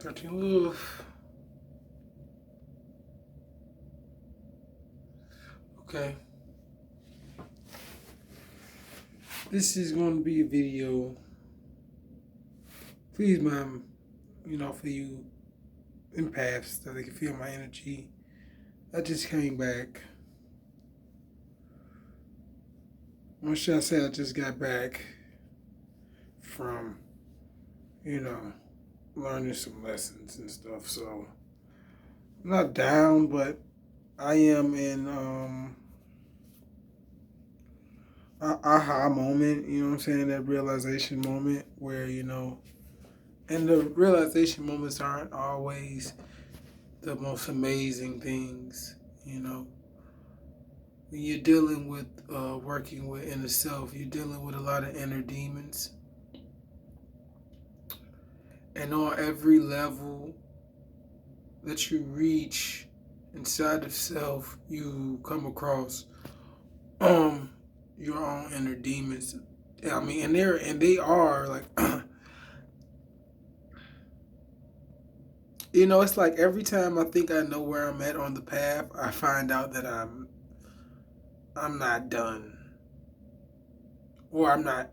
13 Love. Okay. This is going to be a video. Please, mom, for you empaths that they can feel my energy. I just came back. What should I say? I just got back from, learning some lessons and stuff. So I'm not down, but I am in a aha moment, you know what I'm saying? That realization moment where, and the realization moments aren't always the most amazing things, When you're dealing with working with inner self, you're dealing with a lot of inner demons. And on every level that you reach inside of self, you come across your own inner demons. I mean, and they are like it's like every time I think I know where I'm at on the path, I find out that I'm not done. Or I'm not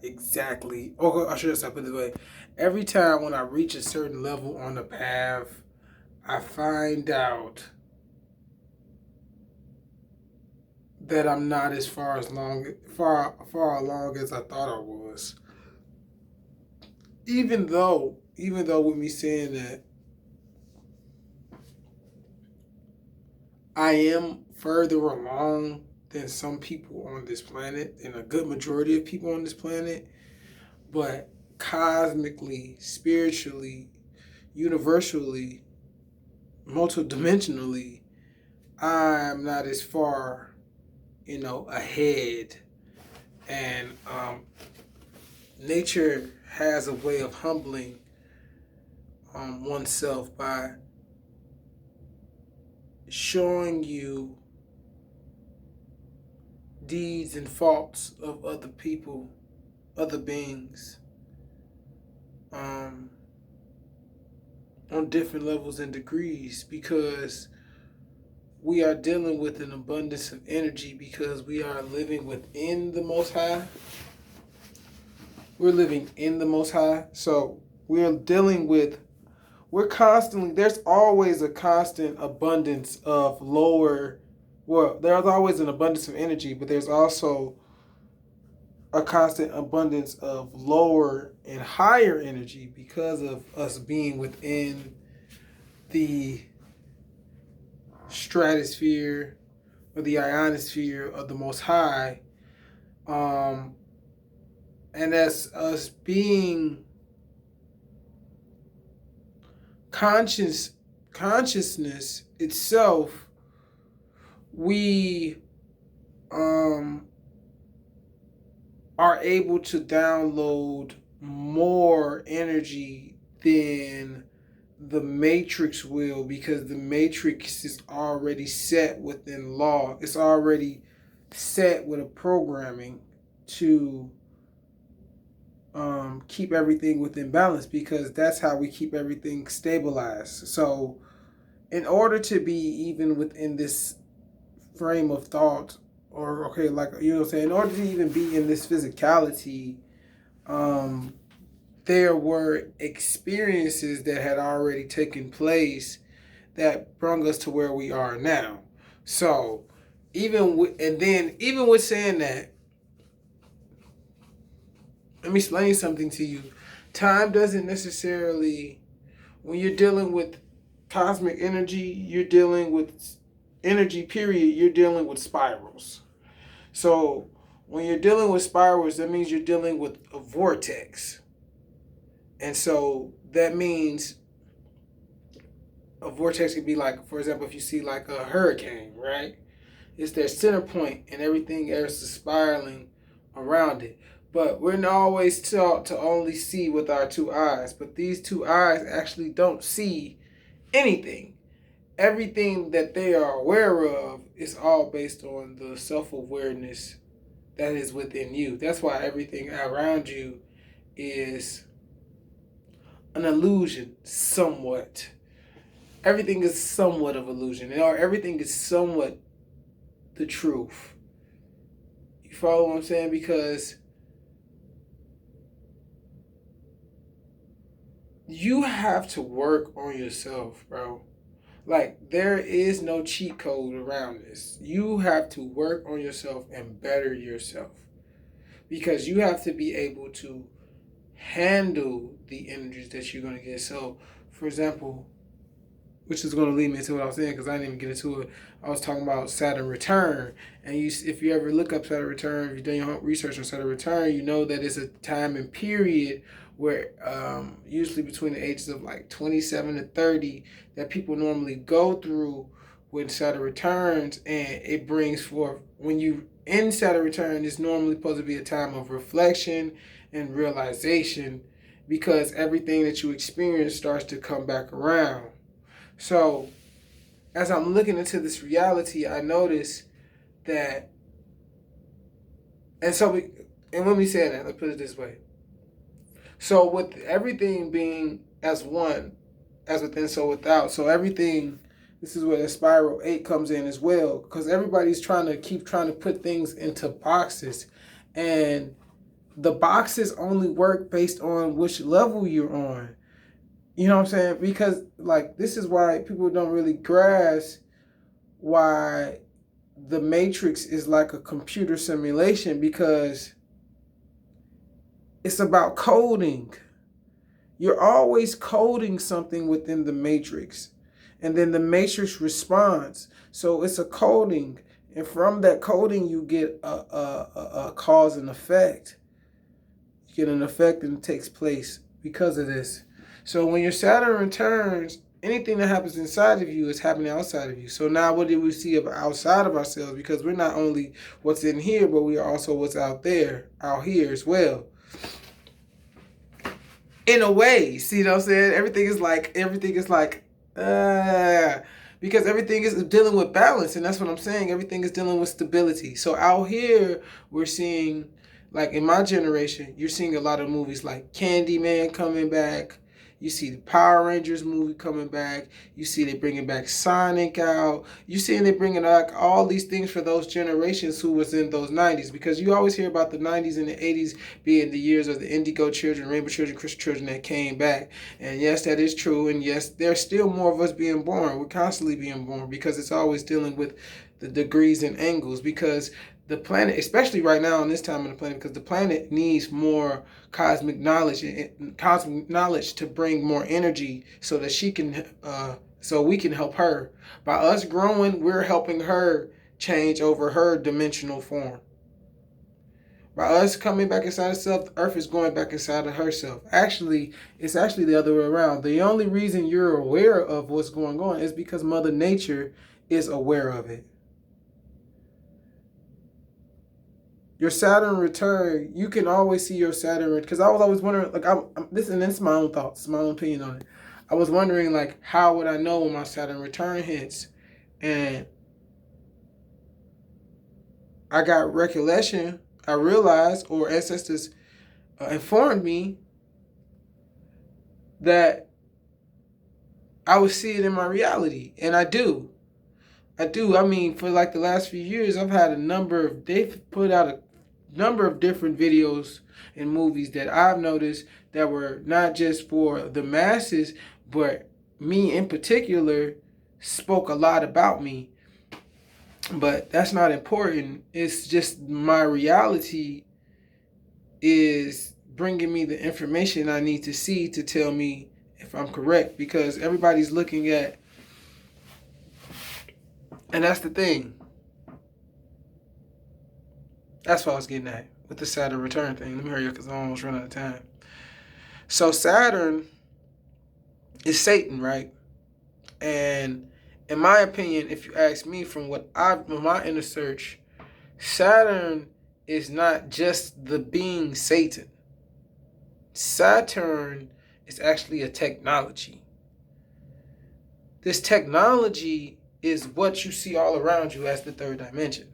exactly, or I should have said it this way. Every time when I reach a certain level on the path, I find out that I'm not as far along as I thought I was. Even though with me saying that I am further along than some people on this planet, and a good majority of people on this planet, but cosmically, spiritually, universally, multidimensionally, I'm not as far, ahead. And nature has a way of humbling oneself by showing you deeds and faults of other people, other beings, on different levels and degrees, because we are dealing with an abundance of energy, because we are living within the Most High. We're living in the Most High. So there's always a constant abundance of there's always an abundance of energy, but there's also a constant abundance of lower and higher energy because of us being within the stratosphere or the ionosphere of the Most High. And as us being consciousness itself, we are able to download more energy than the matrix will, because the matrix is already set within law. It's already set with a programming to keep everything within balance, because that's how we keep everything stabilized. So in order to be even within this frame of thought, or okay, like in order to even be in this physicality, there were experiences that had already taken place that brought us to where we are now. So even with saying that, let me explain something to you. Time doesn't necessarily, when you're dealing with cosmic energy, you're dealing with energy, period, you're dealing with spirals. So when you're dealing with spirals, that means you're dealing with a vortex. And so that means a vortex could be like, for example, if you see like a hurricane, right? It's their center point and everything else is spiraling around it. But we're not always taught to only see with our two eyes. But these two eyes actually don't see anything. Everything that they are aware of is all based on the self-awareness that is within you. That's why everything around you is an illusion, somewhat. Everything is somewhat of illusion, or everything is somewhat the truth. You follow what I'm saying? Because you have to work on yourself, bro. Like, there is no cheat code around this. You have to work on yourself and better yourself. Because you have to be able to handle the energies that you're going to get. So, for example, which is going to lead me into what I was saying, because I didn't even get into it. I was talking about Saturn return, and if you ever look up Saturn return, if you've done your research on Saturn return, you know that it's a time and period where usually between the ages of like 27 to 30 that people normally go through when Saturn returns, and it brings forth, when you in Saturn return, it's normally supposed to be a time of reflection and realization, because everything that you experience starts to come back around. So, as I'm looking into this reality, I notice that, and when we say that, let's put it this way. So, with everything being as one, as within, so without, so everything, this is where the spiral 8 comes in as well, because everybody's trying to put things into boxes, and the boxes only work based on which level you're on. You know what I'm saying? Because, like, this is why people don't really grasp why the Matrix is like a computer simulation, because it's about coding. You're always coding something within the Matrix, and then the Matrix responds. So it's a coding, and from that coding, you get a cause and effect. You get an effect, and it takes place because of this. So when your Saturn returns, anything that happens inside of you is happening outside of you. So now what do we see of outside of ourselves? Because we're not only what's in here, but we are also what's out there, out here as well. In a way, see what I'm saying? Everything is like, because everything is dealing with balance, and that's what I'm saying. Everything is dealing with stability. So out here, we're seeing, like in my generation, you're seeing a lot of movies like Candyman coming back. You see the Power Rangers movie coming back. You see they bringing back Sonic out. You see they bringing back all these things for those generations who was in those 90s. Because you always hear about the 90s and the 80s being the years of the Indigo Children, Rainbow Children, Crystal Children that came back. And yes, that is true. And yes, there's still more of us being born. We're constantly being born, because it's always dealing with the degrees and angles. Because the planet, especially right now in this time of the planet, because the planet needs more cosmic knowledge to bring more energy, so that she can, so we can help her. By us growing, we're helping her change over her dimensional form. By us coming back inside herself, the Earth is going back inside of herself. Actually, it's actually the other way around. The only reason you're aware of what's going on is because Mother Nature is aware of it. Your Saturn return, you can always see your Saturn, because I was always wondering, like, this is my own thoughts, my own opinion on it. I was wondering, like, how would I know when my Saturn return hits? And I got recollection. I realized, or ancestors informed me, that I would see it in my reality, and I do. I mean, for like the last few years, they've put out a number of different videos and movies that I've noticed that were not just for the masses, but me in particular, spoke a lot about me. But that's not important. It's just my reality is bringing me the information I need to see to tell me if I'm correct, because everybody's looking at, and that's the thing. That's what I was getting at with the Saturn return thing. Let me hurry up, because I almost run out of time. So Saturn is Satan, right? And in my opinion, if you ask me, from my inner search, Saturn is not just the being Satan. Saturn is actually a technology. This technology is what you see all around you as the third dimension.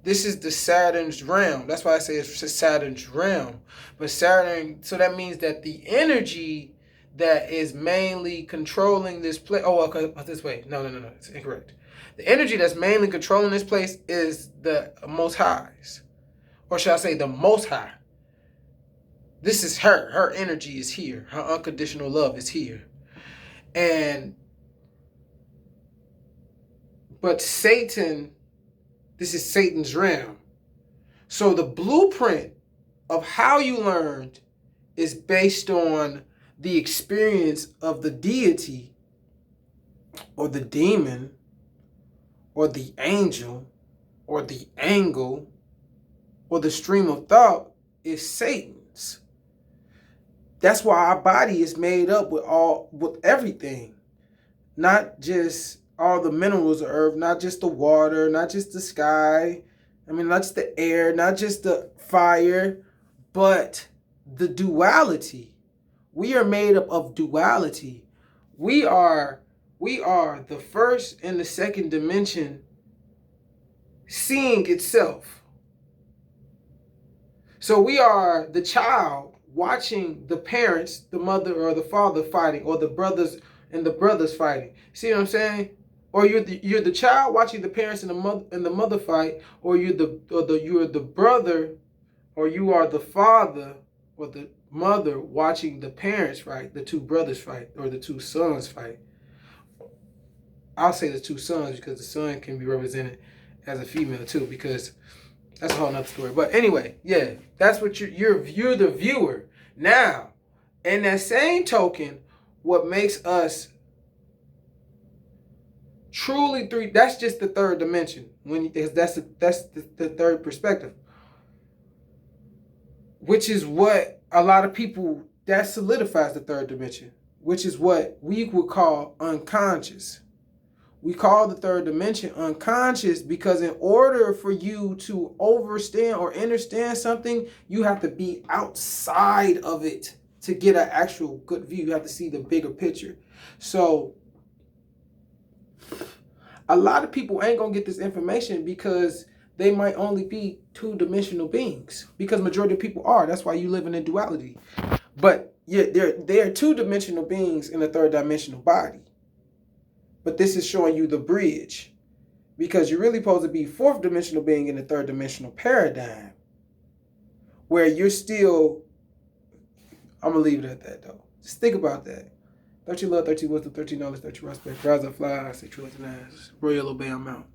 This is the Saturn's realm. That's why I say it's Saturn's realm. But Saturn, so that means that the energy that is mainly controlling this place. Oh, okay, this way. No, it's incorrect. The energy that's mainly controlling this place is the Most High's. Or should I say the Most High. This is her. Her energy is here. Her unconditional love is here. But Satan, this is Satan's realm. So the blueprint of how you learned is based on the experience of the deity or the demon or the angel or the angle or the stream of thought is Satan's. That's why our body is made up with everything, not just all the minerals of earth, not just the water, not just the sky, not just the air, not just the fire, but the duality. We are made up of duality. We are the first and the second dimension seeing itself. So we are the child watching the parents, the mother or the father fighting, or the brothers and the brothers fighting. See what I'm saying? Or you're the child watching the parents and the mother fight, or you're the brother, or you are the father or the mother watching the parents fight, the two brothers fight, or the two sons fight. I'll say the two sons because the son can be represented as a female too, because that's a whole nother story. But anyway, yeah, that's what you're the viewer. Now, in that same token, what makes us truly that's just the third dimension. That's the third perspective. Which is what a lot of people, that solidifies the third dimension, which is what we would call unconscious. We call the third dimension unconscious because in order for you to understand or understand something, you have to be outside of it to get an actual good view. You have to see the bigger picture. So a lot of people ain't gonna get this information because they might only be two-dimensional beings, because majority of people are. That's why you living in duality. But yeah, they're two-dimensional beings in a third-dimensional body. But this is showing you the bridge, because you're really supposed to be fourth-dimensional being in a third-dimensional paradigm, where you're still. I'm gonna leave it at that though. Just think about that. 13 love, 13 wisdom, 13 knowledge, 13 respect. Rise up, fly, I say true as an ass. Royal Obey, I'm out.